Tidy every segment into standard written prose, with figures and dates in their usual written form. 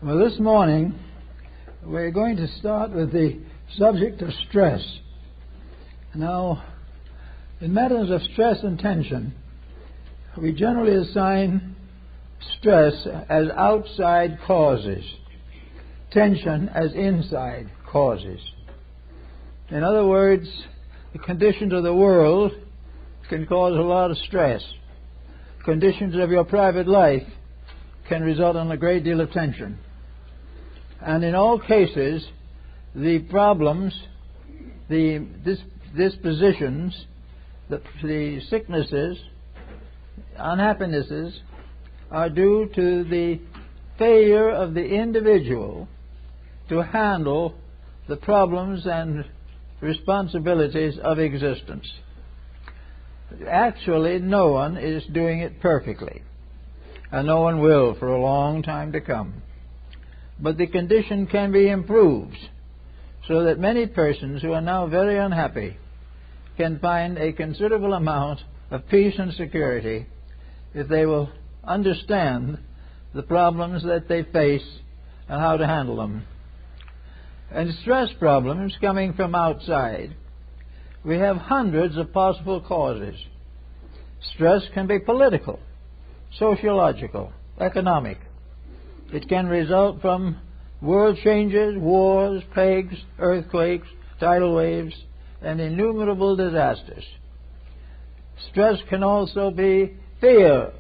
Well, this morning we're going to start with the subject of stress. Now, in matters of stress and tension, we generally assign stress as outside causes, tension as inside causes. In other words, the conditions of the world can cause a lot of stress. Conditions of your private life can result in a great deal of tension. And in all cases, the problems, the dispositions, the sicknesses, unhappinesses are due to the failure of the individual to handle the problems and responsibilities of existence. Actually, no one is doing it perfectly, and no one will for a long time to come. But the condition can be improved so that many persons who are now very unhappy can find a considerable amount of peace and security if they will understand the problems that they face and how to handle them. And stress problems coming from outside, we have hundreds of possible causes. Stress can be political, sociological, economic. It can result from world changes, wars, plagues, earthquakes, tidal waves, and innumerable disasters. Stress can also be fear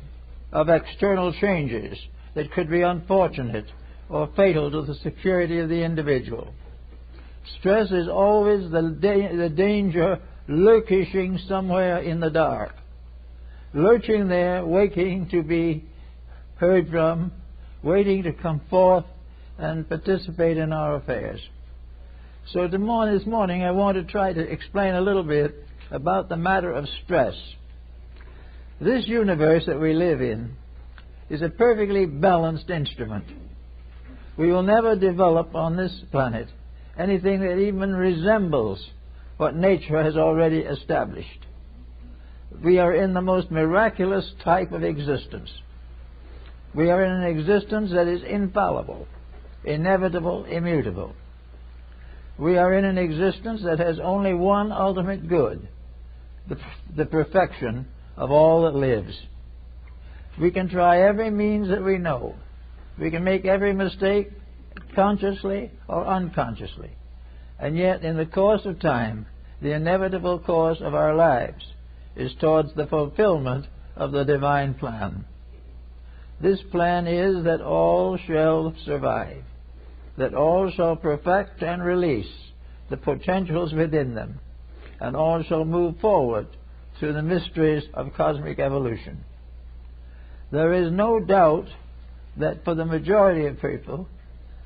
of external changes that could be unfortunate or fatal to the security of the individual. Stress is always the danger lurking somewhere in the dark, lurching there, waiting to be heard from, waiting to come forth and participate in our affairs. So this morning I want to try to explain a little bit about the matter of stress. This universe that we live in is a perfectly balanced instrument. We will never develop on this planet anything that even resembles what nature has already established. We are in the most miraculous type of existence. We are in an existence that is infallible, inevitable, immutable. We are in an existence that has only one ultimate good, the perfection of all that lives. We can try every means that we know. We can make every mistake consciously or unconsciously. And yet, in the course of time, the inevitable course of our lives is towards the fulfillment of the divine plan. This plan is that all shall survive, that all shall perfect and release the potentials within them, and all shall move forward through the mysteries of cosmic evolution. There is no doubt that for the majority of people,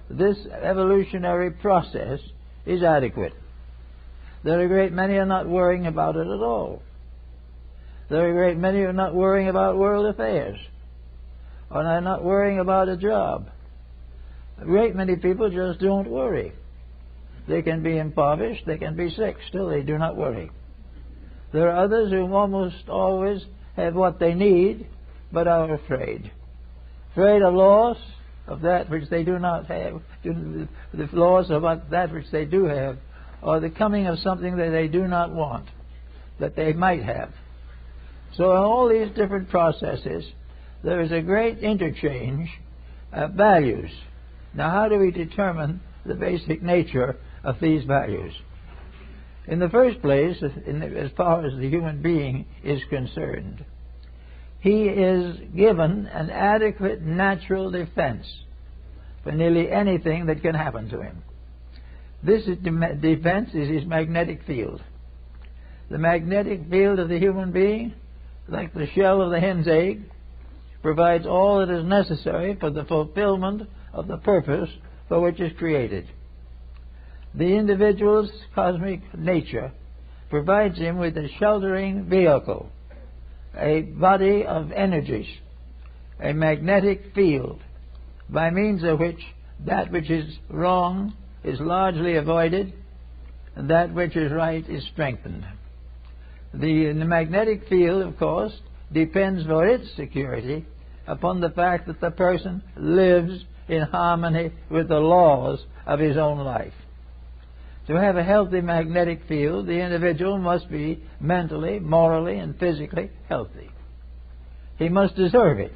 this evolutionary process is adequate. There are a great many who are not worrying about it at all. There are a great many who are not worrying about world affairs, or are not worrying about a job. A great many people just don't worry. They can be impoverished, they can be sick, still they do not worry. There are others who almost always have what they need, but are afraid. Afraid of loss of that which they do not have, the loss of that which they do have, or the coming of something that they do not want, that they might have. So in all these different processes, there is a great interchange of values. Now, how do we determine the basic nature of these values? In the first place, as far as the human being is concerned, he is given an adequate natural defense for nearly anything that can happen to him. This defense is his magnetic field. The magnetic field of the human being, like the shell of the hen's egg, provides all that is necessary for the fulfillment of the purpose for which it is created. The individual's cosmic nature provides him with a sheltering vehicle, a body of energies, a magnetic field, by means of which that which is wrong is largely avoided and that which is right is strengthened. The magnetic field, of course, depends for its security upon the fact that the person lives in harmony with the laws of his own life. To have a healthy magnetic field, the individual must be mentally, morally, and physically healthy. He must deserve it.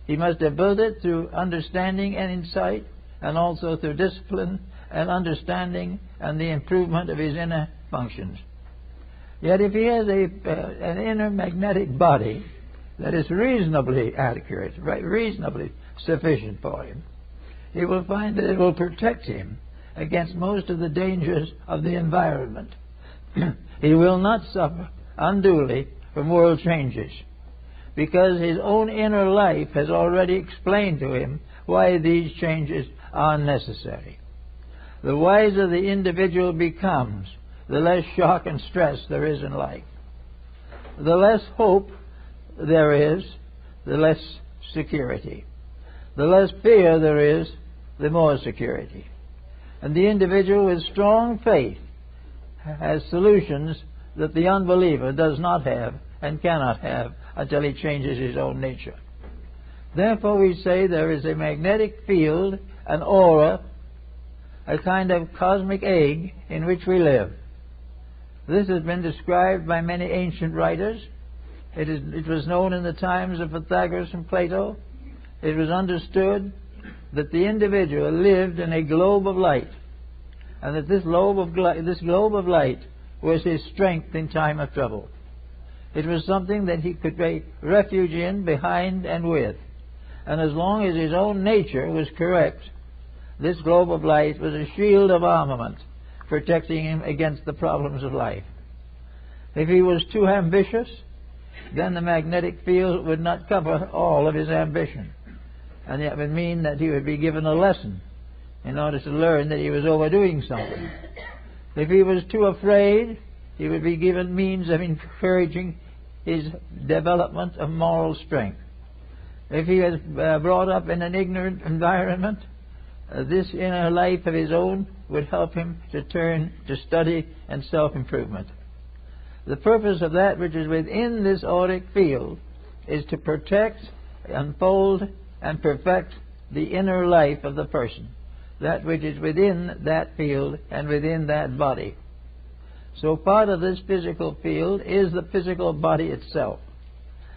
He must have built it through understanding and insight, and also through discipline and understanding and the improvement of his inner functions. Yet if he has an inner magnetic body that is reasonably accurate, reasonably sufficient for him, he will find that it will protect him against most of the dangers of the environment. He will not suffer unduly from world changes, because his own inner life has already explained to him why these changes are necessary. The wiser the individual becomes, the less shock and stress there is in life. The less hope there is, the less security. The less fear there is, the more security. And the individual with strong faith has solutions that the unbeliever does not have and cannot have until he changes his own nature. Therefore we say there is a magnetic field, an aura, a kind of cosmic egg in which we live. This has been described by many ancient writers. It was known in the times of Pythagoras and Plato. It was understood that the individual lived in a globe of light, and that this globe of light was his strength in time of trouble. It was something that he could take refuge in, behind, and with. And as long as his own nature was correct, this globe of light was a shield of armament, protecting him against the problems of life. If he was too ambitious, then the magnetic field would not cover all of his ambition. And that would mean that he would be given a lesson in order to learn that he was overdoing something. If he was too afraid, he would be given means of encouraging his development of moral strength. If he was brought up in an ignorant environment, this inner life of his own would help him to turn to study and self-improvement. The purpose of that which is within this auric field is to protect, unfold, and perfect the inner life of the person, that which is within that field and within that body. So part of this physical field is the physical body itself,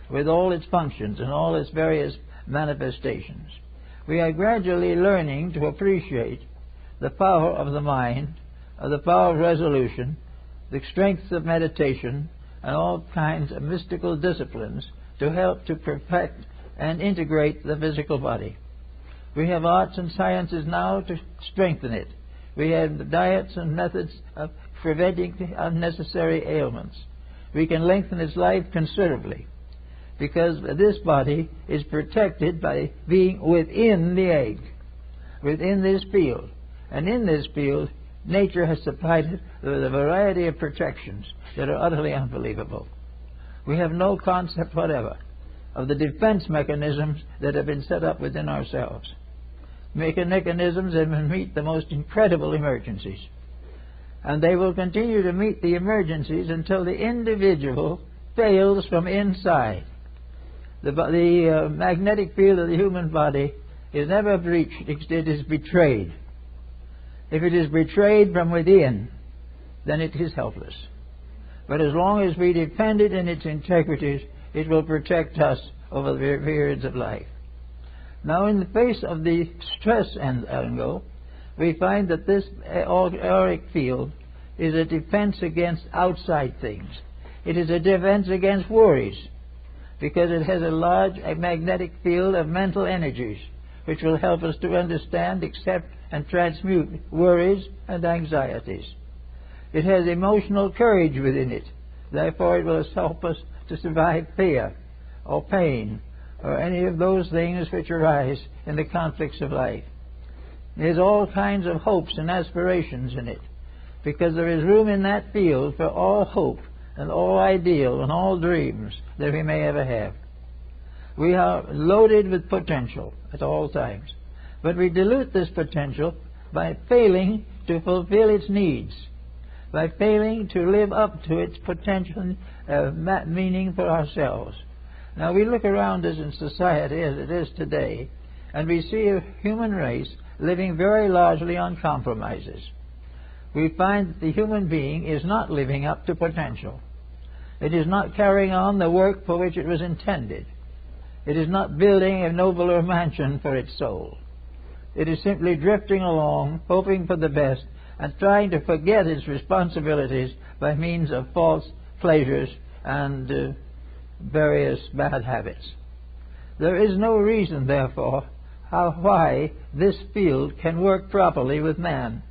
with all its functions and all its various manifestations. We are gradually learning to appreciate the power of the mind, the power of resolution, the strength of meditation, and all kinds of mystical disciplines to help to perfect and integrate the physical body. We have arts and sciences now to strengthen it. We have diets and methods of preventing unnecessary ailments. We can lengthen its life considerably, because this body is protected by being within the egg, within this field. And in this field, nature has supplied it with a variety of protections that are utterly unbelievable. We have no concept whatever of the defense mechanisms that have been set up within ourselves. Mechanisms that will meet the most incredible emergencies. And they will continue to meet the emergencies until the individual fails from inside. The magnetic field of the human body is never breached, it is betrayed. If it is betrayed from within, then it is helpless. But as long as we defend it in its integrities, it will protect us over the periods of life. Now, in the face of the stress angle, we find that this auric field is a defense against outside things. It is a defense against worries, because it has a large magnetic field of mental energies which will help us to understand, accept, and transmute worries and anxieties. It has emotional courage within it. Therefore, it will help us to survive fear or pain or any of those things which arise in the conflicts of life. There's all kinds of hopes and aspirations in it, because there is room in that field for all hope and all ideal and all dreams that we may ever have. We are loaded with potential at all times, but we dilute this potential by failing to fulfill its needs, by failing to live up to its potential meaning for ourselves. Now, we look around us in society as it is today, and we see a human race living very largely on compromises. We find that the human being is not living up to potential. It is not carrying on the work for which it was intended. It is not building a nobler mansion for its soul. It is simply drifting along, hoping for the best, and trying to forget its responsibilities by means of false pleasures and various bad habits. There is no reason, therefore, why this field can work properly with man.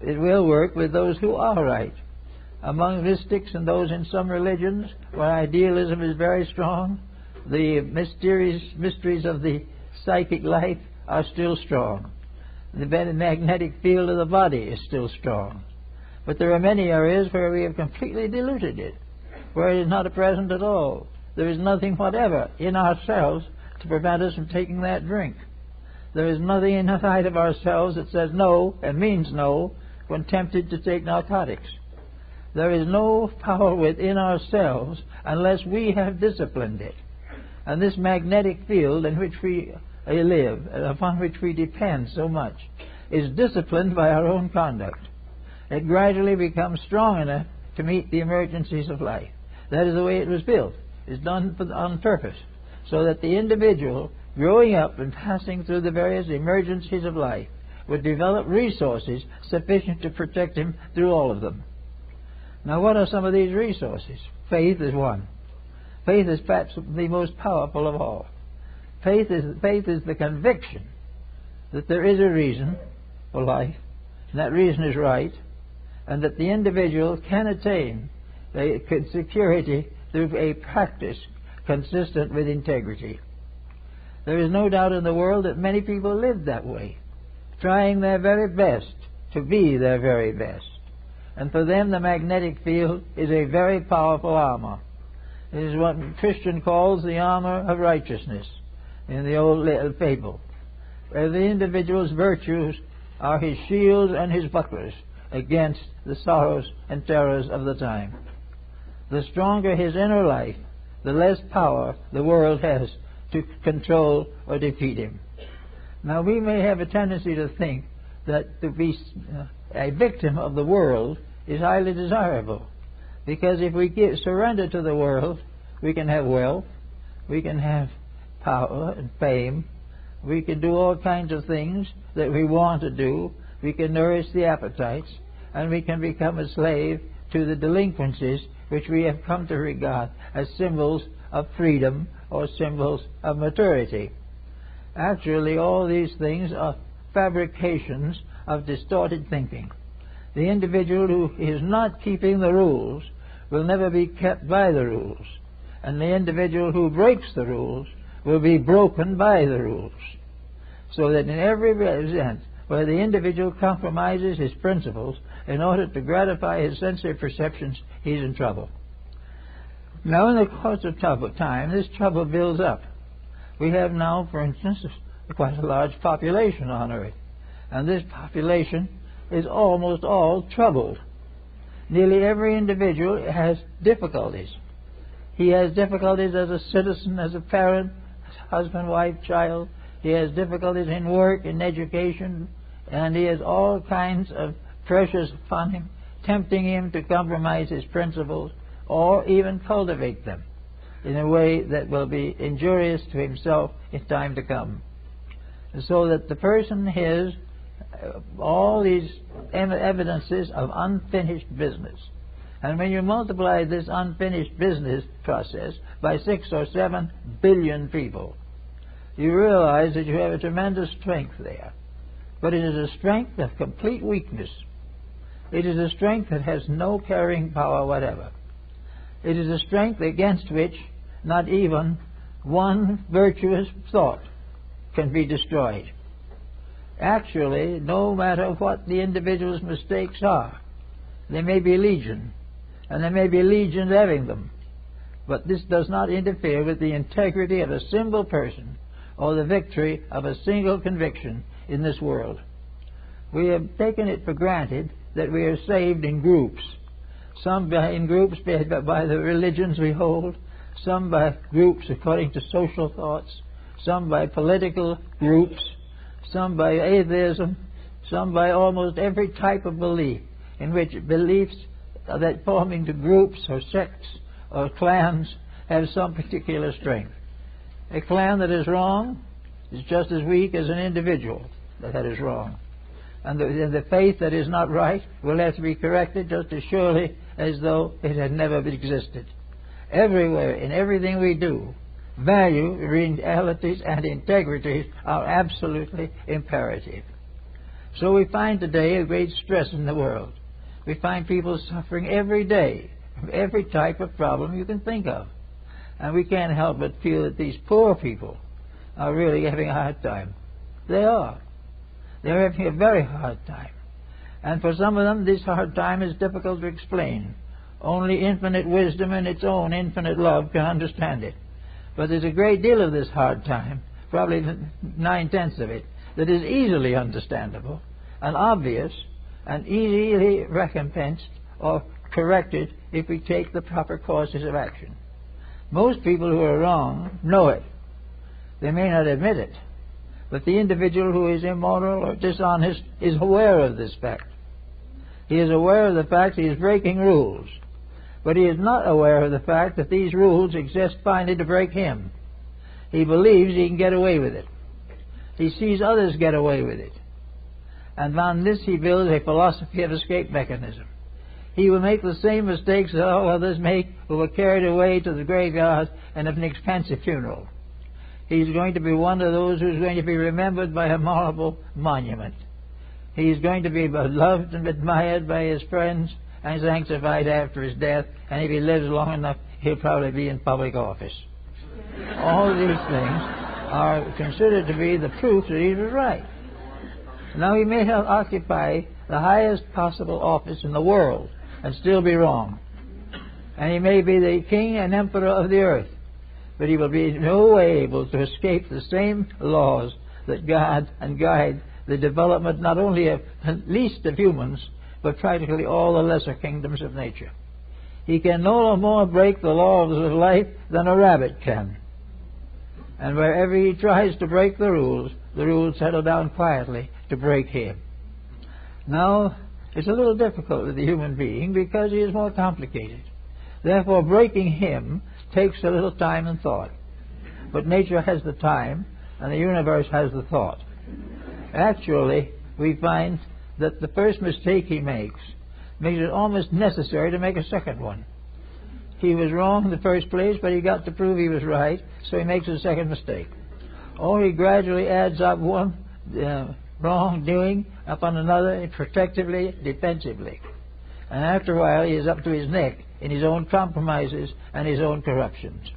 It will work with those who are right. Among mystics and those in some religions where idealism is very strong, the mysteries of the psychic life are still strong. The magnetic field of the body is still strong. But there are many areas where we have completely diluted it, where it is not present at all. There is nothing whatever in ourselves to prevent us from taking that drink. There is nothing inside of ourselves that says no and means no when tempted to take narcotics. There is no power within ourselves unless we have disciplined it. And this magnetic field in which we live, upon which we depend so much, is disciplined by our own conduct. It gradually becomes strong enough to meet the emergencies of life. That is the way it was built. It's done on purpose, so that the individual growing up and passing through the various emergencies of life would develop resources sufficient to protect him through all of them. Now, what are some of these resources? Faith is one. Faith is perhaps the most powerful of all. Faith is the conviction that there is a reason for life, and that reason is right, and that the individual can attain security through a practice consistent with integrity. There is no doubt in the world that many people live that way, trying their very best to be their very best. And for them the magnetic field is a very powerful armor. It is what Christian calls the armor of righteousness in the old fable, where the individual's virtues are his shields and his bucklers against the sorrows and terrors of the time. The stronger his inner life, the less power the world has to control or defeat him. Now, we may have a tendency to think that to be a victim of the world is highly desirable, because if we surrender to the world, we can have wealth, we can have power and fame, we can do all kinds of things that we want to do, we can nourish the appetites, and we can become a slave to the delinquencies which we have come to regard as symbols of freedom or symbols of maturity. Actually, all these things are fabrications of distorted thinking. The individual who is not keeping the rules will never be kept by the rules, and the individual who breaks the rules will be broken by the rules. So that in every event where the individual compromises his principles in order to gratify his sensory perceptions, he's in trouble. Now, in the course of time, this trouble builds up. We have now, for instance, quite a large population on Earth, and this population is almost all troubled. Nearly every individual has difficulties. He has difficulties as a citizen, as a parent, as husband, wife, child. He has difficulties in work, in education, and he has all kinds of pressures upon him, tempting him to compromise his principles or even cultivate them in a way that will be injurious to himself in time to come. So that the person has all these evidences of unfinished business. And when you multiply this unfinished business process by 6 or 7 billion people, you realize that you have a tremendous strength there. But it is a strength of complete weakness. It is a strength that has no carrying power whatever. It is a strength against which not even one virtuous thought can be destroyed. Actually, no matter what the individual's mistakes are, there may be legion, and there may be legions having them, but this does not interfere with the integrity of a single person or the victory of a single conviction in this world. We have taken it for granted that we are saved in groups, some in groups by the religions we hold, some by groups according to social thoughts, some by political groups, some by atheism, some by almost every type of belief, in which beliefs that form into groups or sects or clans have some particular strength. A clan that is wrong is just as weak as an individual that is wrong. And the faith that is not right will have to be corrected just as surely as though it had never existed. Everywhere, in everything we do, value, realities, and integrities are absolutely imperative. So we find today a great stress in the world. We find people suffering every day from every type of problem you can think of. And we can't help but feel that these poor people are really having a hard time. They are. They're having a very hard time. And for some of them, this hard time is difficult to explain. Only infinite wisdom and its own infinite love can understand it. But there's a great deal of this hard time, probably 9/10 of it, that is easily understandable and obvious and easily recompensed or corrected if we take the proper courses of action. Most people who are wrong know it. They may not admit it, but the individual who is immoral or dishonest is aware of this fact. He is aware of the fact he is breaking rules, but he is not aware of the fact that these rules exist finally to break him. He believes he can get away with it. He sees others get away with it. And on this he builds a philosophy of escape mechanism. He will make the same mistakes that all others make who are carried away to the graveyard and of an expensive funeral. He's going to be one of those who's going to be remembered by a marble monument. He's going to be loved and admired by his friends and sanctified after his death, and if he lives long enough, he'll probably be in public office. All these things are considered to be the proof that he was right. Now, he may have occupied the highest possible office in the world and still be wrong. And he may be the king and emperor of the earth, but he will be in no way able to escape the same laws that guard and guide the development not only of at least of humans, but practically all the lesser kingdoms of nature. He can no more break the laws of life than a rabbit can. And wherever he tries to break the rules settle down quietly to break him. Now, it's a little difficult with the human being because he is more complicated. Therefore, breaking him takes a little time and thought. But nature has the time, and the universe has the thought. Actually, we find that the first mistake he makes it almost necessary to make a second one. He was wrong in the first place, but he got to prove he was right, so he makes a second mistake. Or he gradually adds up one wrongdoing upon another, protectively, defensively. And after a while, he is up to his neck in his own compromises and his own corruptions.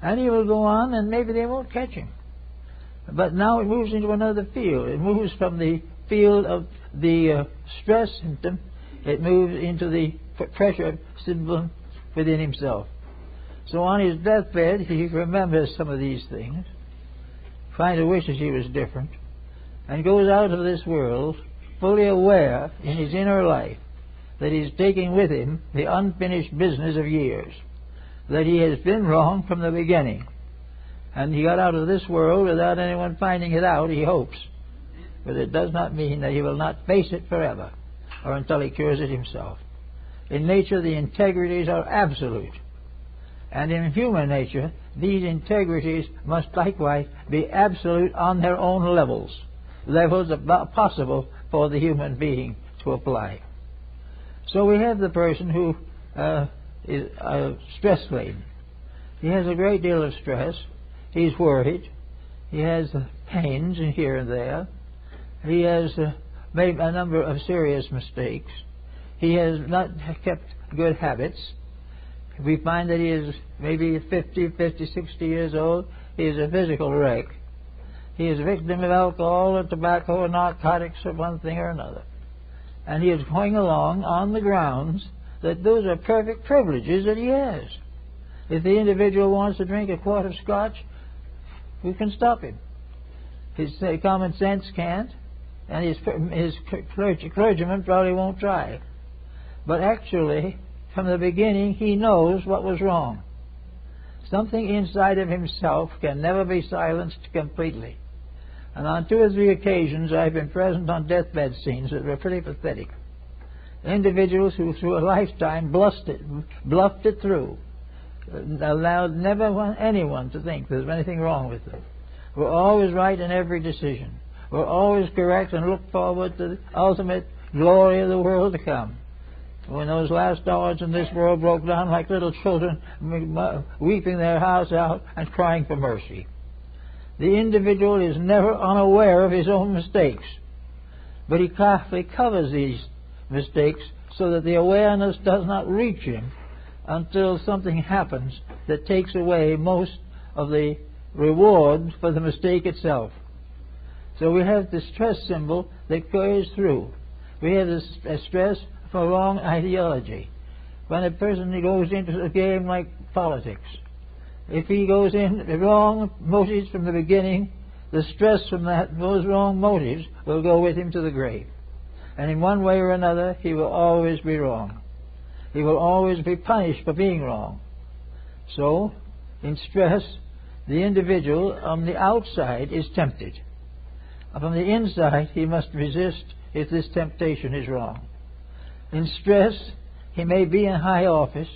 And he will go on, and maybe they won't catch him. But now it moves into another field. It moves from the field of the stress symptom, it moves into the pressure symptom within himself. So on his deathbed, he remembers some of these things, finds a wishes he was different, and goes out of this world fully aware in his inner life that he's taking with him the unfinished business of years, that he has been wrong from the beginning. And he got out of this world without anyone finding it out, he hopes. But it does not mean that he will not face it forever, or until he cures it himself. In nature, the integrities are absolute. And in human nature, these integrities must likewise be absolute on their own levels possible for the human being to apply. So we have the person who is stress-laden. He has a great deal of stress. He's worried. He has pains here and there. He has made a number of serious mistakes. He has not kept good habits. We find that he is maybe 50, 60 years old. He is a physical wreck. He is a victim of alcohol or tobacco or narcotics or one thing or another. And he is going along on the grounds that those are perfect privileges that he has. If the individual wants to drink a quart of scotch, who can stop him? His common sense can't, and his clergyman probably won't try. But actually, from the beginning, he knows what was wrong. Something inside of himself can never be silenced completely. And on 2 or 3 occasions I've been present on deathbed scenes that were pretty pathetic. Individuals who through a lifetime bluffed it through, allowed never anyone to think there was anything wrong with them, were always right in every decision, were always correct, and looked forward to the ultimate glory of the world to come. When those last hours in this world broke down like little children weeping their house out and crying for mercy. The individual is never unaware of his own mistakes, but he carefully covers these mistakes so that the awareness does not reach him until something happens that takes away most of the reward for the mistake itself. So we have the stress symbol that carries through. We have this stress for wrong ideology. When a person goes into a game like politics, if he goes in the wrong motives from the beginning, the stress from those wrong motives will go with him to the grave. And in one way or another, he will always be wrong. He will always be punished for being wrong. So, in stress, the individual on the outside is tempted. From the inside, he must resist if this temptation is wrong. In stress, he may be in high office,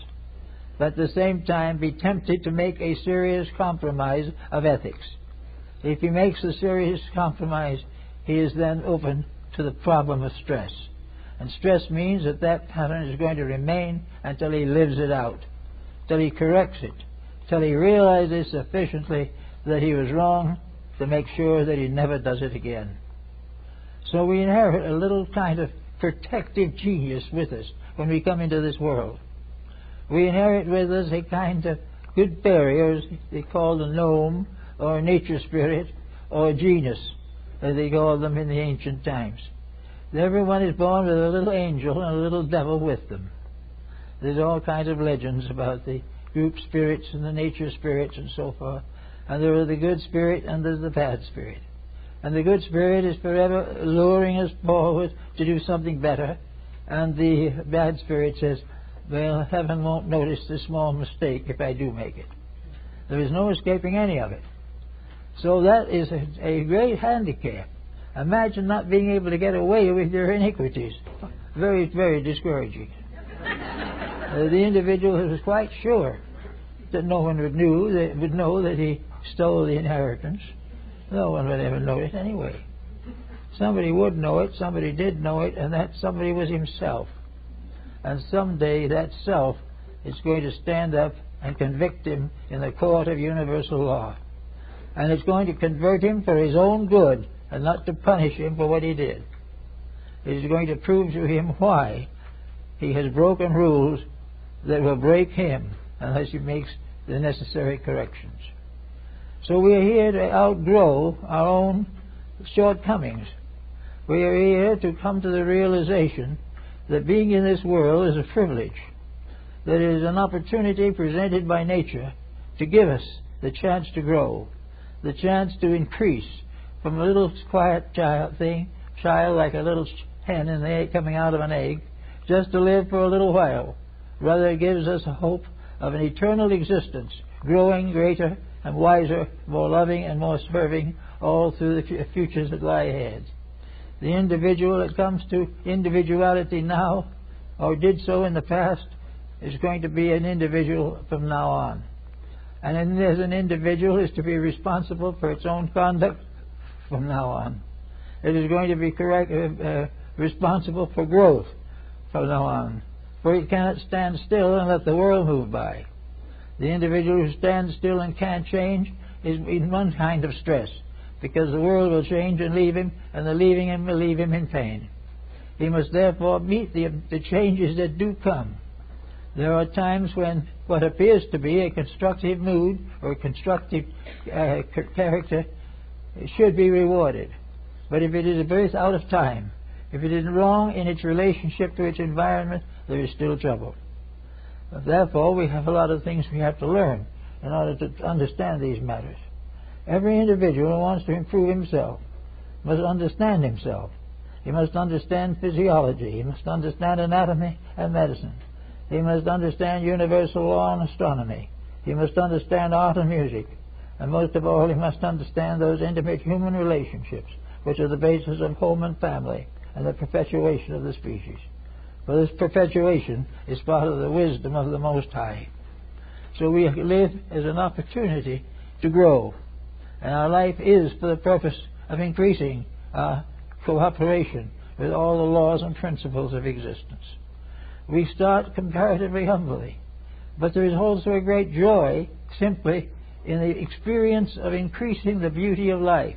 but at the same time be tempted to make a serious compromise of ethics. If he makes a serious compromise, he is then open to the problem of stress. And stress means that that pattern is going to remain until he lives it out, till he corrects it, till he realizes sufficiently that he was wrong to make sure that he never does it again. So we inherit a little kind of protective genius with us when we come into this world. We inherit with us a kind of good fairy, or as they called a gnome, or a nature spirit, or a genius, as they called them in the ancient times. Everyone is born with a little angel and a little devil with them. There's all kinds of legends about the group spirits and the nature spirits and so forth. And there is the good spirit and there's the bad spirit. And the good spirit is forever luring us forward to do something better. And the bad spirit says, well, heaven won't notice this small mistake if I do make it. There is no escaping any of it. So that is a great handicap. Imagine not being able to get away with your iniquities. Very, very discouraging. The individual who was quite sure that no one would know that he stole the inheritance. No one would ever know it anyway. Somebody would know it, somebody did know it, and that somebody was himself. And someday that self is going to stand up and convict him in the court of universal law. And it's going to convert him for his own good and not to punish him for what he did. It is going to prove to him why he has broken rules that will break him unless he makes the necessary corrections. So we are here to outgrow our own shortcomings. We are here to come to the realization that being in this world is a privilege, that it is an opportunity presented by nature to give us the chance to grow, the chance to increase from a little quiet child like a little hen in the egg coming out of an egg, just to live for a little while. Rather, it gives us a hope of an eternal existence, growing greater and wiser, more loving and more serving, all through the futures that lie ahead. The individual that comes to individuality now, or did so in the past, is going to be an individual from now on. And as an individual is to be responsible for its own conduct from now on. It is going to be responsible for growth from now on. For it cannot stand still and let the world move by. The individual who stands still and can't change is in one kind of stress, because the world will change and leave him, and the leaving him will leave him in pain. He must therefore meet the changes that do come. There are times when what appears to be a constructive mood or a constructive character should be rewarded. But if it is a birth out of time, if it is wrong in its relationship to its environment, there is still trouble. Therefore, we have a lot of things we have to learn in order to understand these matters. Every individual who wants to improve himself must understand himself. He must understand physiology. He must understand anatomy and medicine. He must understand universal law and astronomy. He must understand art and music. And most of all, he must understand those intimate human relationships which are the basis of home and family and the perpetuation of the species. For this perpetuation is part of the wisdom of the Most High. So we live as an opportunity to grow. And our life is for the purpose of increasing our cooperation with all the laws and principles of existence. We start comparatively humbly, but there is also a great joy simply in the experience of increasing the beauty of life.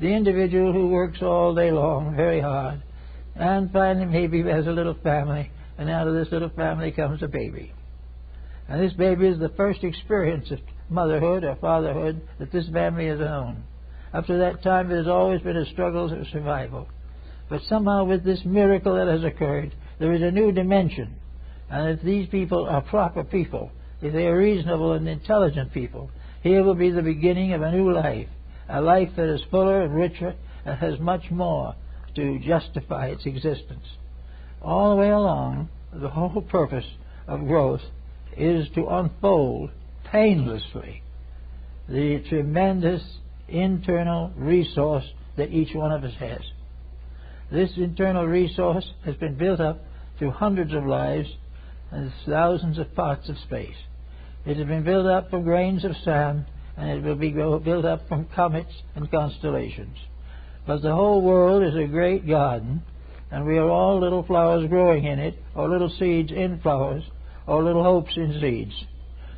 The individual who works all day long very hard and finally maybe has a little family, and out of this little family comes a baby. And this baby is the first experience of motherhood or fatherhood that this family has known. Up to that time it has always been a struggle of survival. But somehow with this miracle that has occurred, there is a new dimension. And if these people are proper people, if they are reasonable and intelligent people, here will be the beginning of a new life, a life that is fuller and richer and has much more to justify its existence. All the way along, the whole purpose of growth is to unfold painlessly the tremendous internal resource that each one of us has. This internal resource has been built up through hundreds of lives and thousands of parts of space. It has been built up from grains of sand, and it will be built up from comets and constellations. But the whole world is a great garden, and we are all little flowers growing in it, or little seeds in flowers, or little hopes in seeds.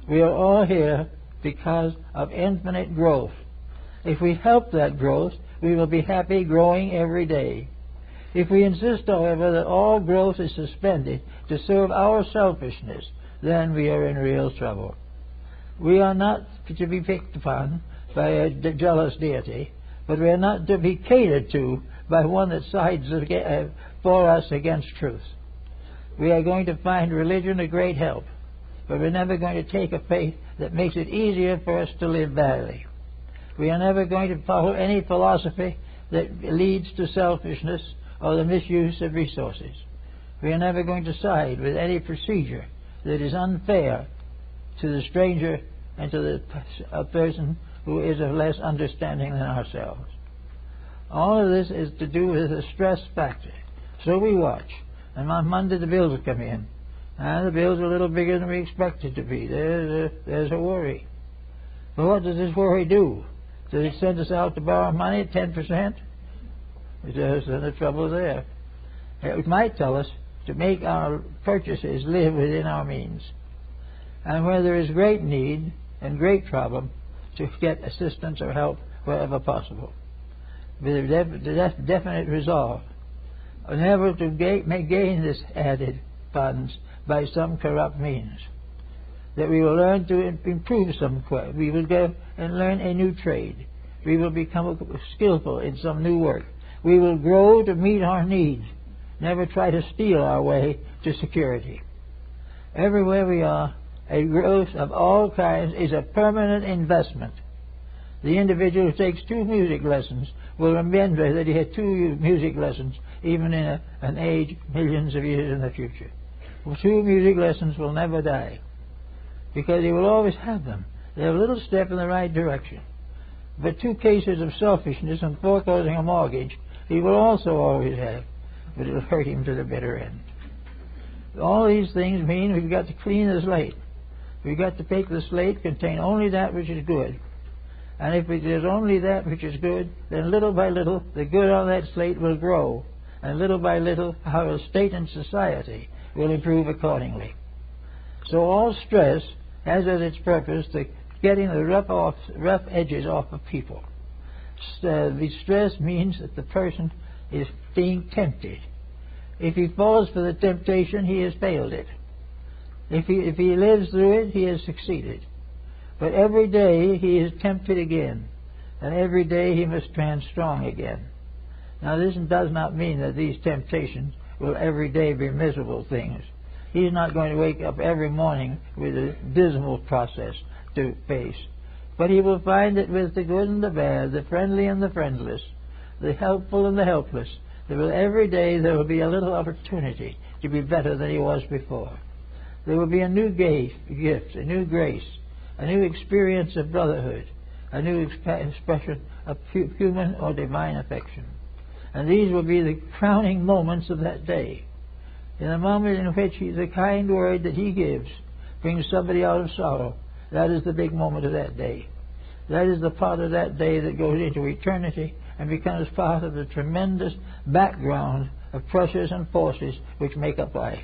We are all here because of infinite growth. If we help that growth, we will be happy growing every day. If we insist, however, that all growth is suspended to serve our selfishness, then we are in real trouble. We are not to be picked upon by a jealous deity, but we are not to be catered to by one that sides for us against truth. We are going to find religion a great help, but we're never going to take a faith that makes it easier for us to live badly. We are never going to follow any philosophy that leads to selfishness or the misuse of resources. We are never going to side with any procedure that is unfair to the stranger and to a person who is of less understanding than ourselves. All of this is to do with the stress factor. So we watch, and on Monday the bills will come in, and the bills are a little bigger than we expected to be. There's a worry. But what does this worry do? Does it send us out to borrow money at 10%? It does, and the trouble is there. It might tell us to make our purchases live within our means, and where there is great need and great problem, to get assistance or help wherever possible, with a definite resolve never to gain this added funds by some corrupt means. That we will learn to improve we will go and learn a new trade. We will become skillful in some new work. We will grow to meet our needs, never try to steal our way to security. Everywhere we are, a growth of all kinds is a permanent investment. The individual who takes 2 music lessons will remember that he had 2 music lessons even in an age millions of years in the future. 2 music lessons will never die, because he will always have them. They're a little step in the right direction. But 2 cases of selfishness and foreclosing a mortgage he will also always have, but it will hurt him to the bitter end. All these things mean we've got to clean the slate. We've got to make the slate contain only that which is good. And if it is only that which is good, then little by little the good on that slate will grow, and little by little our state and society will improve accordingly. So all stress has as its purpose the getting the rough edges off of people. The stress means that the person is being tempted. If he falls for the temptation, he has failed it. If he lives through it, he has succeeded. But every day he is tempted again, and every day he must stand strong again. Now this does not mean that these temptations will every day be miserable things. He's not going to wake up every morning with a dismal process to face. But he will find that with the good and the bad, the friendly and the friendless, the helpful and the helpless, every day there will be a little opportunity to be better than he was before. There will be a new gift, a new grace, a new experience of brotherhood, a new expression of human or divine affection. And these will be the crowning moments of that day. In the moment in which the kind word that he gives brings somebody out of sorrow, that is the big moment of that day. That is the part of that day that goes into eternity and becomes part of the tremendous background of pressures and forces which make up life.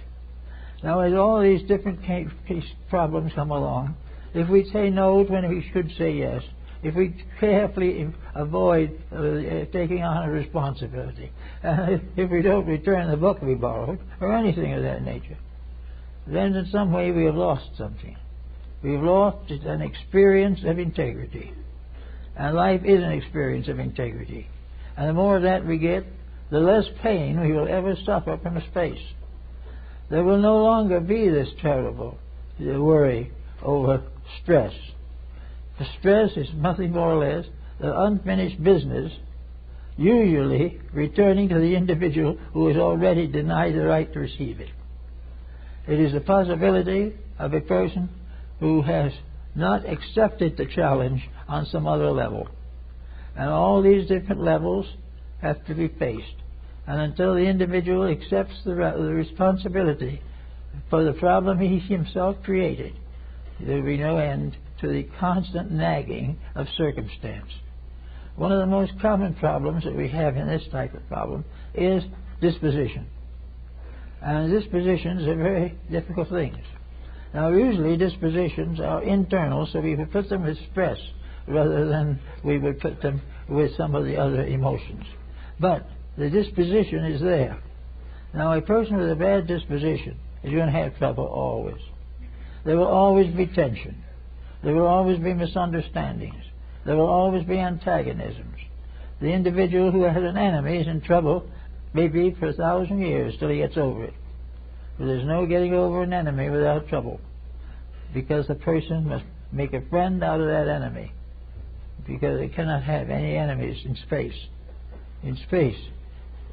Now, as all these different case problems come along, if we say no when we should say yes, if we carefully avoid taking on a responsibility, if we don't return the book we borrowed, or anything of that nature, then in some way we have lost something. We've lost an experience of integrity. And life is an experience of integrity. And the more of that we get, the less pain we will ever suffer from space. There will no longer be this terrible worry over stress. The stress is nothing more or less than unfinished business, usually returning to the individual who has already denied the right to receive it. It is the possibility of a person who has not accepted the challenge on some other level. And all these different levels have to be faced. And until the individual accepts the responsibility for the problem he himself created, there will be no end to the constant nagging of circumstance. One of the most common problems that we have in this type of problem is disposition. And dispositions are very difficult things. Now, usually dispositions are internal, so we would put them with stress rather than we would put them with some of the other emotions. But the disposition is there. Now, a person with a bad disposition is going to have trouble always. There will always be tension. There will always be misunderstandings. There will always be antagonisms. The individual who has an enemy is in trouble maybe for 1,000 years till he gets over it. But there's no getting over an enemy without trouble, because the person must make a friend out of that enemy, because they cannot have any enemies in space. In space,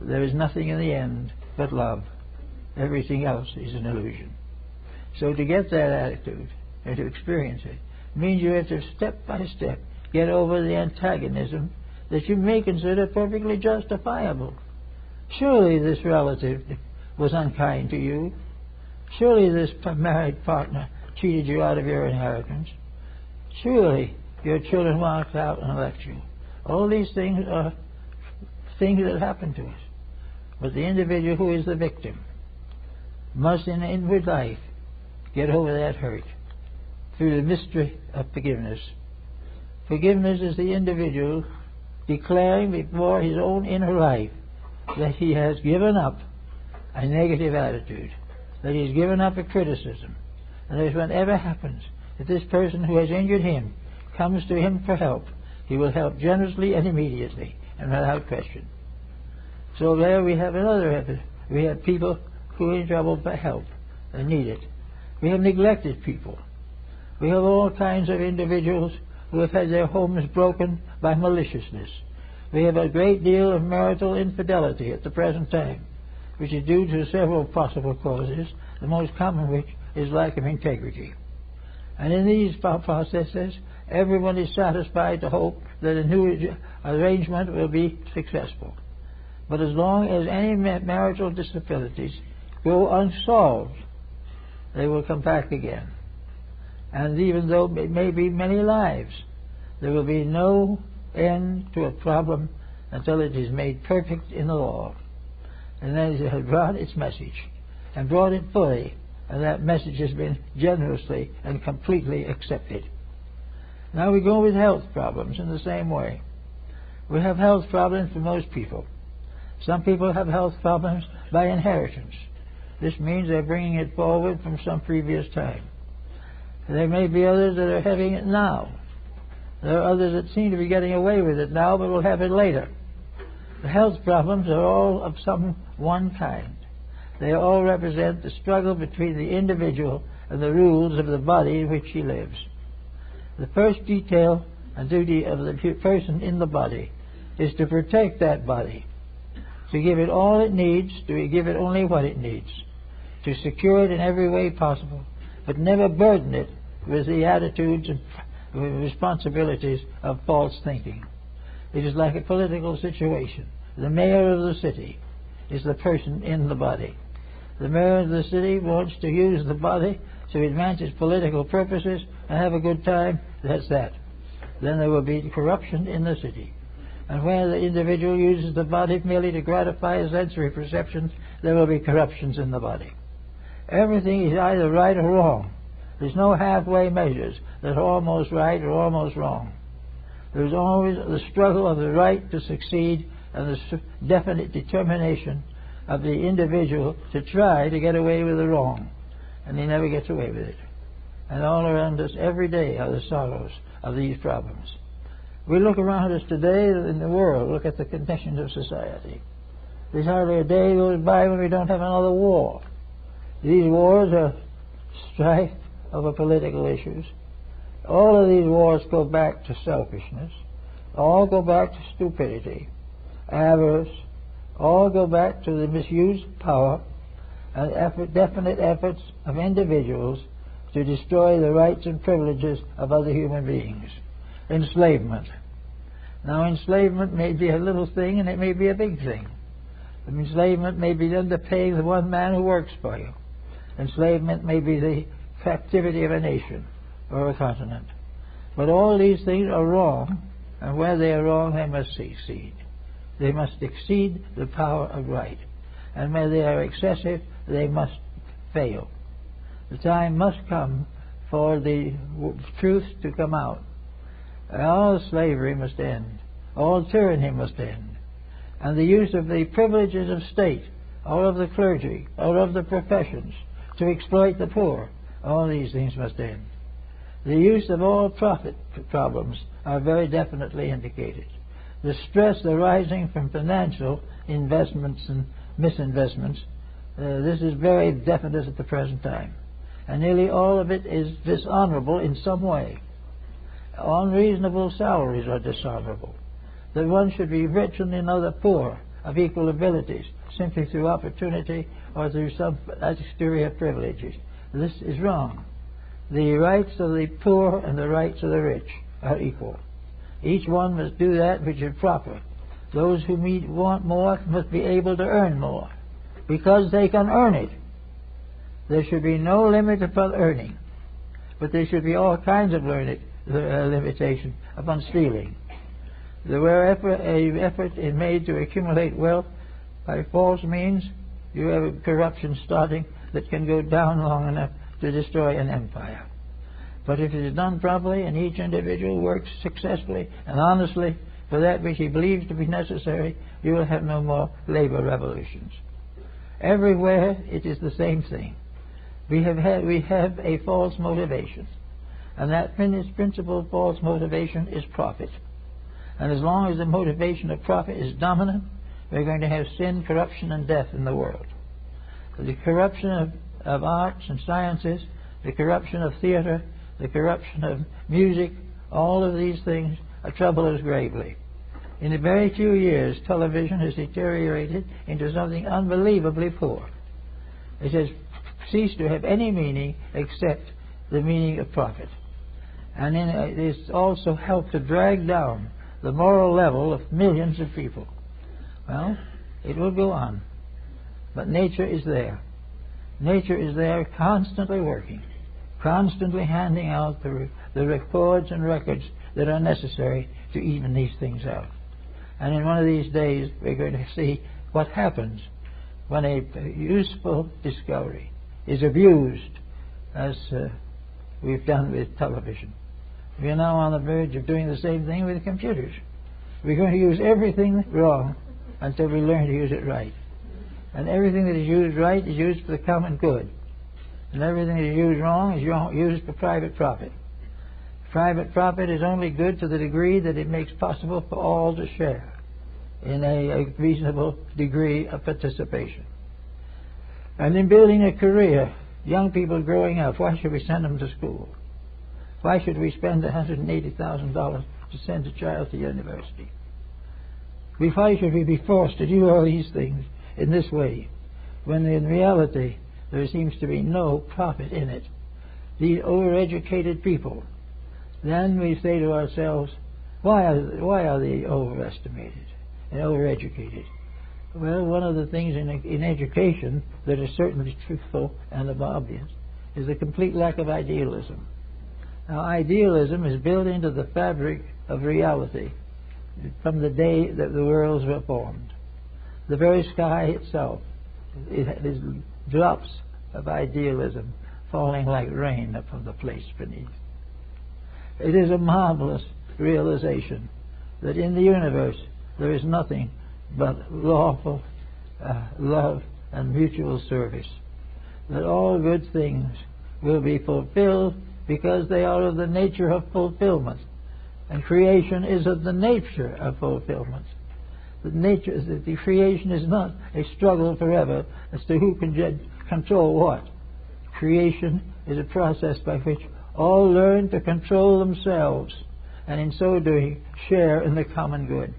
there is nothing in the end but love. Everything else is an illusion. So to get that attitude and to experience it means you have to step by step get over the antagonism that you may consider perfectly justifiable. Surely this relative was unkind to you. Surely this married partner cheated you out of your inheritance. Surely your children walked out and left you. All these things are things that happen to us. But the individual who is the victim must in inward life get over that hurt through the mystery of forgiveness. Forgiveness is the individual declaring before his own inner life that he has given up a negative attitude, that he has given up a criticism, and that whatever happens, if this person who has injured him comes to him for help, he will help generously and immediately and without question. So there we have another effort. We have people who are in trouble for help and need it. We have neglected people. We have all kinds of individuals who have had their homes broken by maliciousness. We have a great deal of marital infidelity at the present time, which is due to several possible causes, the most common of which is lack of integrity. And in these processes, everyone is satisfied to hope that a new arrangement will be successful. But as long as any marital disabilities go unsolved, they will come back again. And even though it may be many lives, there will be no end to a problem until it is made perfect in the law. And then it has brought its message, and brought it fully, and that message has been generously and completely accepted. Now we go with health problems in the same way. We have health problems for most people. Some people have health problems by inheritance. This means they're bringing it forward from some previous time. There may be others that are having it now. There are others that seem to be getting away with it now, but will have it later. The health problems are all of some one kind. They all represent the struggle between the individual and the rules of the body in which he lives. The first detail and duty of the person in the body is to protect that body, to give it all it needs, to give it only what it needs, to secure it in every way possible, but never burden it with the attitudes and responsibilities of false thinking. It is like a political situation. The mayor of the city is the person in the body. The mayor of the city wants to use the body to advance his political purposes and have a good time. That's that. Then there will be corruption in the city. And where the individual uses the body merely to gratify his sensory perceptions, there will be corruptions in the body. Everything is either right or wrong. There's no halfway measures that are almost right or almost wrong. There's always the struggle of the right to succeed and the definite determination of the individual to try to get away with the wrong. And he never gets away with it. And all around us every day are the sorrows of these problems. We look around us today in the world, look at the conditions of society. There's hardly a day goes by when we don't have another war. These wars are strife over political issues. All of these wars go back to selfishness. All go back to stupidity, avarice. All go back to the misuse of power and definite efforts of individuals to destroy the rights and privileges of other human beings. Enslavement. Now, enslavement may be a little thing and it may be a big thing. Enslavement may be underpaying the one man who works for you. Enslavement may be the captivity of a nation or a continent. But all these things are wrong, and where they are wrong, they must succeed. They must exceed the power of right. And where they are excessive, they must fail. The time must come for the truth to come out. All slavery must end. All tyranny must end. And the use of the privileges of state, all of the clergy, all of the professions, to exploit the poor, all these things must end. The use of all profit problems are very definitely indicated. The stress arising from financial investments and misinvestments, this is very definite at the present time. And nearly all of it is dishonorable in some way. Unreasonable salaries are dishonorable. That one should be rich and another poor, of equal abilities, simply through opportunity or through some exterior privileges. This is wrong. The rights of the poor and the rights of the rich are equal. Each one must do that which is proper. Those who want more must be able to earn more, because they can earn it. There should be no limit upon earning, but there should be all kinds of limitation upon stealing. Where an effort is made to accumulate wealth by false means, you have corruption starting that can go down long enough to destroy an empire. But if it is done properly and each individual works successfully and honestly for that which he believes to be necessary, you will have no more labor revolutions. Everywhere it is the same thing. We have a false motivation, and that principal false motivation is profit. And as long as the motivation of profit is dominant, we're going to have sin, corruption, and death in the world. The corruption of arts and sciences, the corruption of theater, the corruption of music, all of these things trouble us gravely. In a very few years, television has deteriorated into something unbelievably poor. It has ceased to have any meaning except the meaning of profit. And it has also helped to drag down the moral level of millions of people. Well, it will go on. But nature is there. Nature is there constantly working, constantly handing out the records and records that are necessary to even these things out. And in one of these days, we're going to see what happens when a useful discovery is abused, as we've done with television. We are now on the verge of doing the same thing with computers. We're going to use everything wrong until we learn to use it right. And everything that is used right is used for the common good. And everything that is used wrong is used for private profit. Private profit is only good to the degree that it makes possible for all to share in a reasonable degree of participation. And in building a career, young people growing up, why should we send them to school? Why should we spend $180,000 to send a child to university? Why should we be forced to do all these things in this way, when in reality there seems to be no profit in it? these overeducated people, then we say to ourselves, why are they overestimated and overeducated? Well, one of the things in education that is certainly truthful and obvious is the complete lack of idealism. Now, idealism is built into the fabric of reality from the day that the worlds were formed. The very sky itself is drops of idealism falling like rain upon the place beneath. It is a marvelous realization that in the universe there is nothing but lawful love and mutual service, that all good things will be fulfilled because they are of the nature of fulfillment, and creation is of the nature of fulfillment. The creation is not a struggle forever as to who can control what. Creation is a process by which all learn to control themselves, and in so doing share in the common good.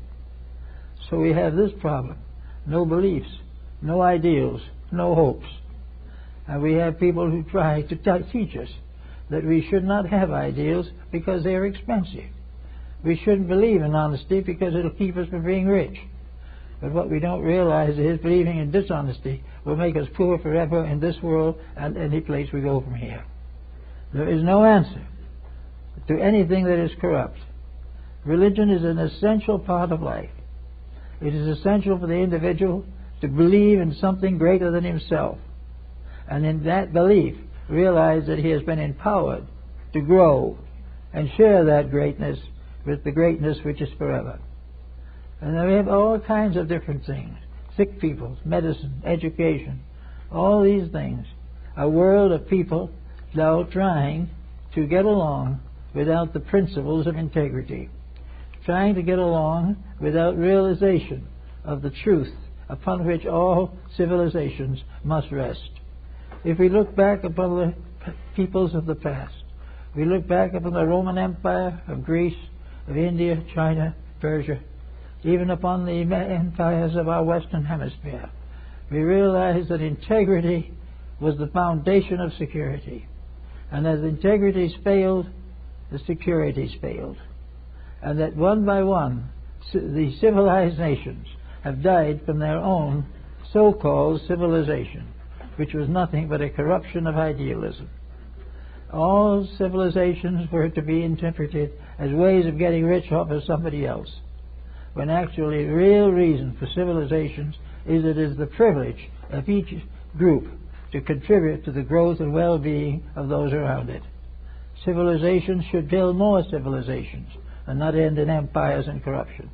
So we have this problem: no beliefs, no ideals, no hopes. And we have people who try to teach us that we should not have ideals because they are expensive. We shouldn't believe in honesty because it'll keep us from being rich. But what we don't realize is believing in dishonesty will make us poor forever in this world and any place we go from here. There is no answer to anything that is corrupt. Religion is an essential part of life. It is essential for the individual to believe in something greater than himself, and in that belief realize that he has been empowered to grow and share that greatness with the greatness which is forever. And then we have all kinds of different things: sick people, medicine, education, all these things. A world of people now trying to get along without the principles of integrity, trying to get along without realization of the truth upon which all civilizations must rest. If we look back upon the peoples of the past, we look back upon the Roman Empire of Greece, of India, China, Persia, even upon the empires of our Western Hemisphere, we realize that integrity was the foundation of security. And as integrities failed, the securities failed. And that one by one, the civilized nations have died from their own so-called civilization, which was nothing but a corruption of idealism. All civilizations were to be interpreted as ways of getting rich off of somebody else, when actually the real reason for civilizations is it is the privilege of each group to contribute to the growth and well-being of those around it. Civilizations should build more civilizations and not end in empires and corruption.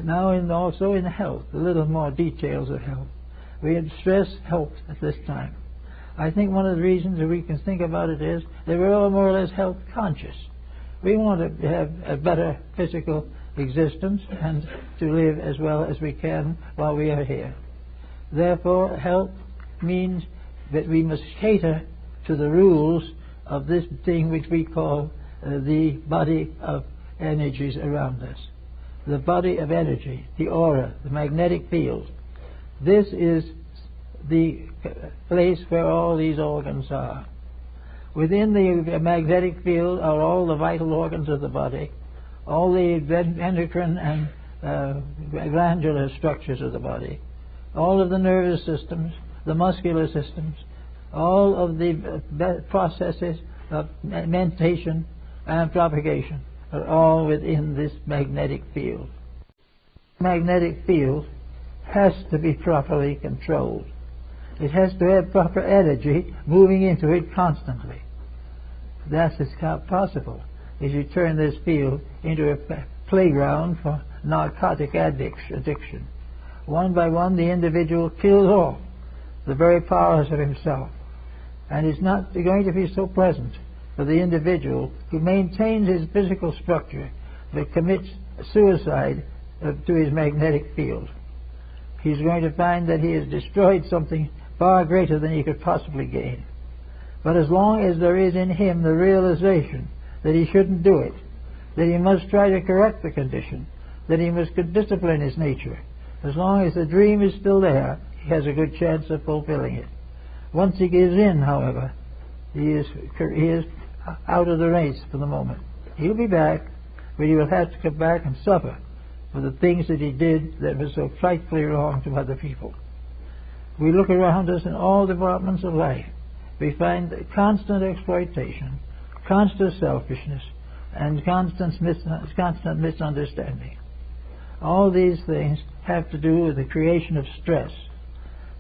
Now also in health, a little more details of health. We have stressed health at this time. I think one of the reasons that we can think about it is that we're all more or less health conscious. We want to have a better physical existence and to live as well as we can while we are here. Therefore, health means that we must cater to the rules of this thing which we call the body of energies around us. The body of energy, the aura, the magnetic field. This is the place where all these organs are. Within the magnetic field are all the vital organs of the body, all the endocrine and glandular structures of the body, all of the nervous systems, the muscular systems, all of the processes of mentation and propagation are all within this magnetic field. The magnetic field has to be properly controlled. It has to have proper energy moving into it constantly. That's not possible if you turn this field into a playground for narcotic addiction. One by one, the individual kills off the very powers of himself. And it's not going to be so pleasant for the individual who maintains his physical structure but commits suicide to his magnetic field. He's going to find that he has destroyed something far greater than he could possibly gain. But as long as there is in him the realization that he shouldn't do it, that he must try to correct the condition, that he must discipline his nature, as long as the dream is still there, he has a good chance of fulfilling it. Once he gives in, however, He is out of the race for the moment. He'll be back, but he will have to come back and suffer for the things that he did that were so frightfully wrong to other people. We look around us in all departments of life. We find constant exploitation, constant selfishness, and constant misunderstanding. All these things have to do with the creation of stress.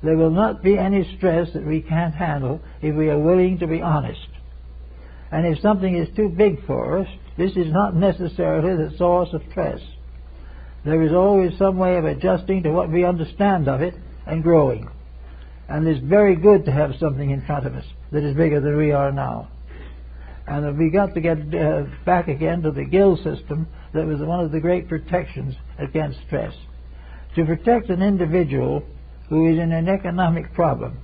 There will not be any stress that we can't handle if we are willing to be honest. And if something is too big for us, this is not necessarily the source of stress. There is always some way of adjusting to what we understand of it and growing. And it's very good to have something in front of us that is bigger than we are now. And we got to get back again to the guild system that was one of the great protections against stress. To protect an individual who is in an economic problem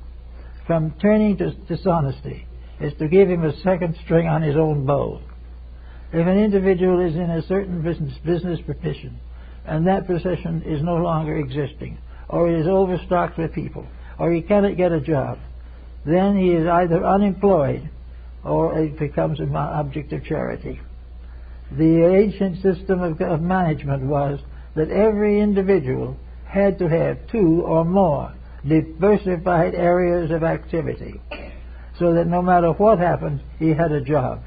from turning to dishonesty is to give him a second string on his own bow. If an individual is in a certain business position and that position is no longer existing, or it is overstocked with people, or he cannot get a job, then he is either unemployed or it becomes an object of charity. The ancient system of management was that every individual had to have 2 or more diversified areas of activity, so that no matter what happened, he had a job.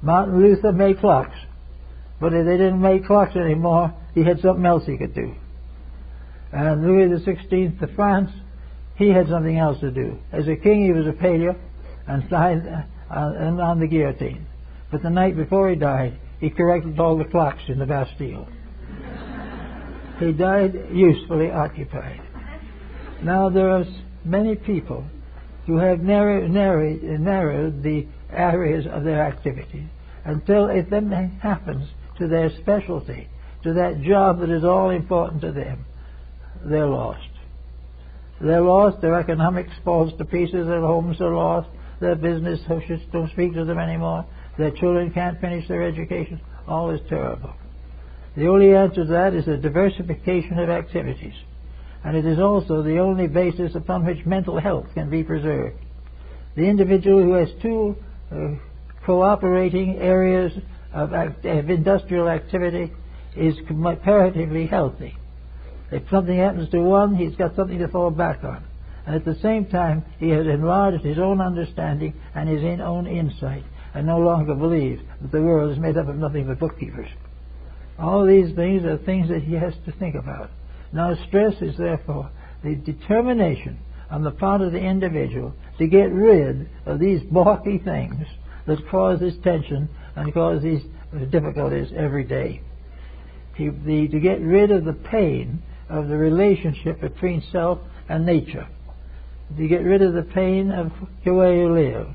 Martin Luther made clocks, but if they didn't make clocks anymore, he had something else he could do. And Louis XVI of France, he had something else to do. As a king, he was a failure and died on the guillotine. But the night before he died, he corrected all the clocks in the Bastille. He died usefully occupied. Now there are many people who have narrowed the areas of their activity until if anything happens to their specialty, to that job that is all important to them, they're lost. They're lost, their economics falls to pieces, their homes are lost, their business associates don't speak to them anymore, their children can't finish their education. All is terrible. The only answer to that is a diversification of activities. And it is also the only basis upon which mental health can be preserved. The individual who has 2 cooperating areas of industrial activity is comparatively healthy. If something happens to one, he's got something to fall back on. And at the same time, he has enlarged his own understanding and his own insight, and no longer believes that the world is made up of nothing but bookkeepers. All these things are things that he has to think about. Now, stress is therefore the determination on the part of the individual to get rid of these balky things that cause this tension and cause these difficulties every day. To get rid of the pain of the relationship between self and nature. To get rid of the pain of the way you live.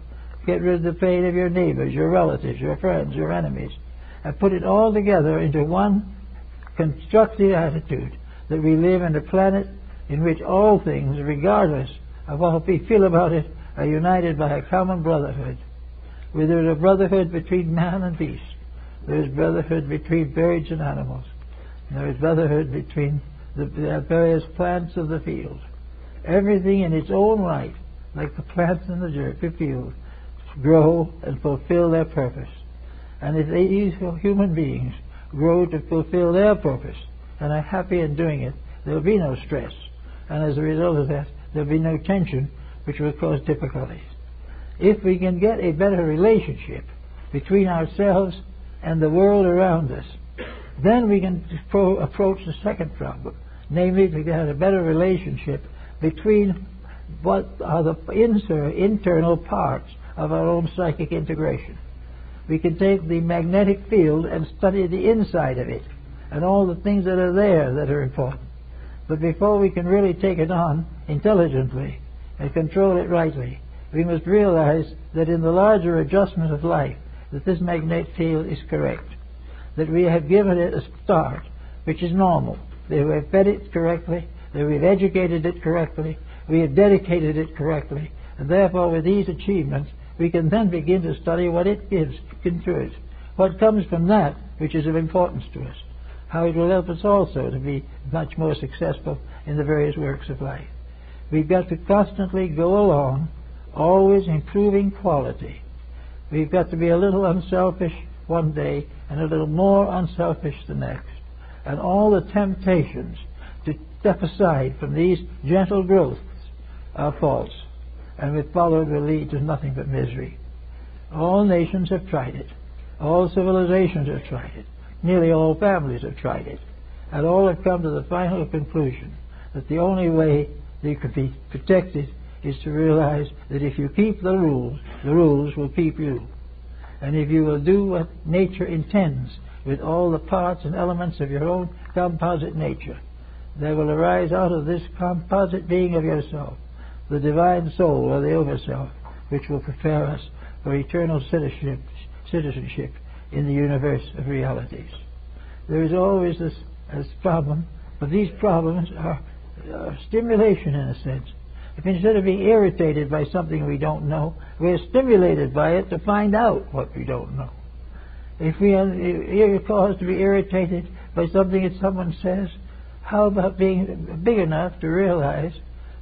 Get rid of the pain of your neighbors, your relatives, your friends, your enemies. And put it all together into one constructive attitude that we live in a planet in which all things, regardless of what we feel about it, are united by a common brotherhood. Where there is a brotherhood between man and beast. There is brotherhood between birds and animals. There is brotherhood between the various plants of the field. Everything in its own right, like the plants in the field, grow and fulfill their purpose. And if these human beings grow to fulfill their purpose and are happy in doing it, there will be no stress. And as a result of that, there will be no tension, which will cause difficulties. If we can get a better relationship between ourselves and the world around us, then we can approach the second problem, namely to get a better relationship between what are the internal parts of our own psychic integration. We can take the magnetic field and study the inside of it and all the things that are there that are important. But before we can really take it on intelligently and control it rightly, we must realize that in the larger adjustment of life, that this magnetic field is correct, that we have given it a start, which is normal, that we have fed it correctly, that we have educated it correctly, we have dedicated it correctly, and therefore with these achievements, we can then begin to study what it gives into it, what comes from that which is of importance to us, how it will help us also to be much more successful in the various works of life. We've got to constantly go along always improving quality. We've got to be a little unselfish one day and a little more unselfish the next. And all the temptations to step aside from these gentle growths are false, and if followed will lead to nothing but misery. All nations have tried it. All civilizations have tried it. Nearly all families have tried it. And all have come to the final conclusion that the only way they could be protected is to realize that if you keep the rules will keep you. And if you will do what nature intends with all the parts and elements of your own composite nature, there will arise out of this composite being of yourself the divine soul or the overself, which will prepare us for eternal citizenship in the universe of realities. There is always this problem, but these problems are stimulation in a sense. If instead of being irritated by something we don't know, we're stimulated by it to find out what we don't know. If we are caused to be irritated by something that someone says, how about being big enough to realize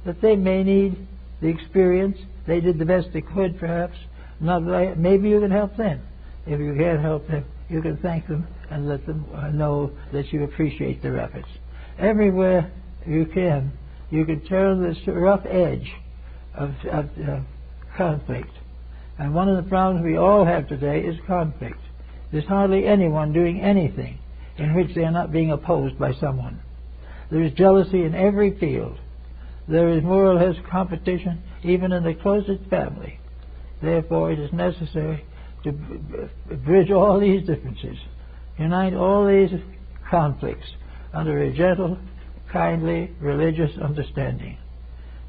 that they may need the experience, they did the best they could perhaps, maybe you can help them. If you can't help them, you can thank them and let them know that you appreciate their efforts. Everywhere you can turn this rough edge of conflict. And one of the problems we all have today is conflict. There's hardly anyone doing anything in which they are not being opposed by someone. There is jealousy in every field. There is more or less competition even in the closest family. Therefore, it is necessary to bridge all these differences, unite all these conflicts under a gentle, kindly, religious understanding.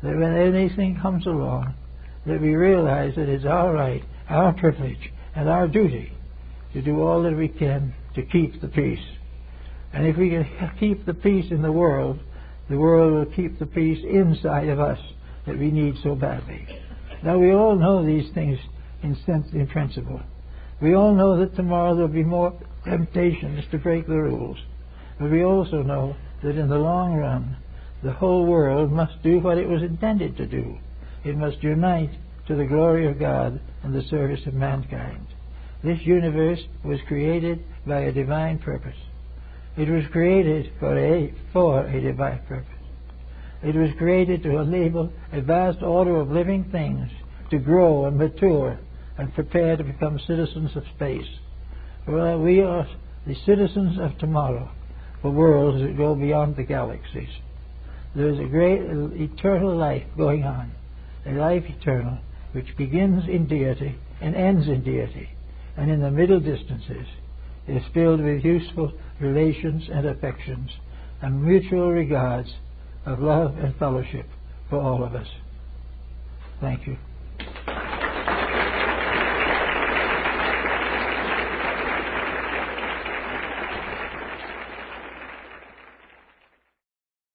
That when anything comes along, that we realize that it's our right, our privilege, and our duty to do all that we can to keep the peace. And if we can keep the peace in the world will keep the peace inside of us that we need so badly. Now, we all know these things in principle. We all know that tomorrow there will be more temptations to break the rules. But we also know that in the long run, the whole world must do what it was intended to do. It must unite to the glory of God and the service of mankind. This universe was created by a divine purpose. It was created for a divine purpose. It was created to enable a vast order of living things to grow and mature and prepare to become citizens of space. Well, we are the citizens of tomorrow for worlds that go beyond the galaxies. There is a great eternal life going on, a life eternal which begins in deity and ends in deity, and in the middle distances is filled with useful relations and affections and mutual regards of love and fellowship for all of us. Thank you.